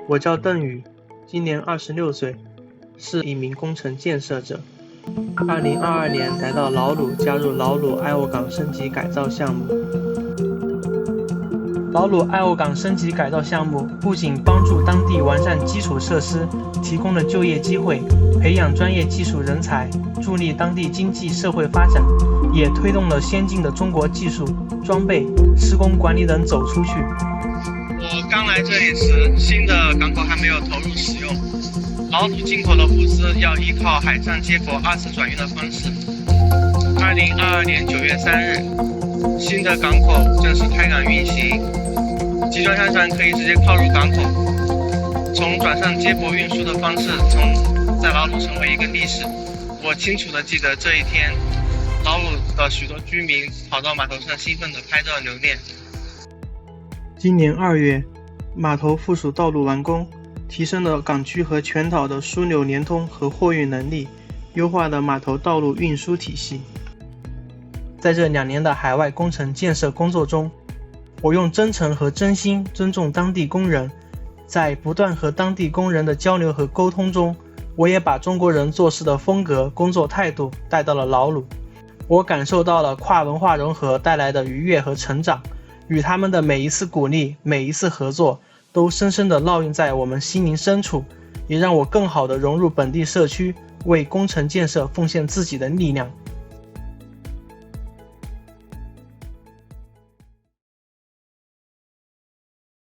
我叫邓宇，今年26岁，是一名工程建设者。2022年来到劳鲁，加入劳鲁爱沃港升级改造项目。劳鲁爱沃港升级改造项目不仅帮助当地完善基础设施，提供了就业机会，培养专业技术人才，助力当地经济社会发展，也推动了先进的中国技术、装备、施工管理等走出去。我刚来这里时，新的港口还没有投入使用，劳鲁进口的物资要依靠海上接驳2次转运的方式。2022年9月3日，新的港口正式开港运行，集装箱船可以直接靠入港口。从转上接驳运输的方式，在劳鲁成为一个历史。我清楚地记得这一天，劳鲁的许多居民跑到码头上，兴奋地拍照留念。今年2月，码头附属道路完工，提升了港区和全岛的枢纽连通和货运能力，优化了码头道路运输体系。在这2年的海外工程建设工作中，我用真诚和真心尊重当地工人，在不断和当地工人的交流和沟通中，我也把中国人做事的风格、工作态度带到了劳鲁。我感受到了跨文化融合带来的愉悦和成长，与他们的每一次鼓励、每一次合作，都深深地烙印在我们心灵深处，也让我更好地融入本地社区，为工程建设奉献自己的力量。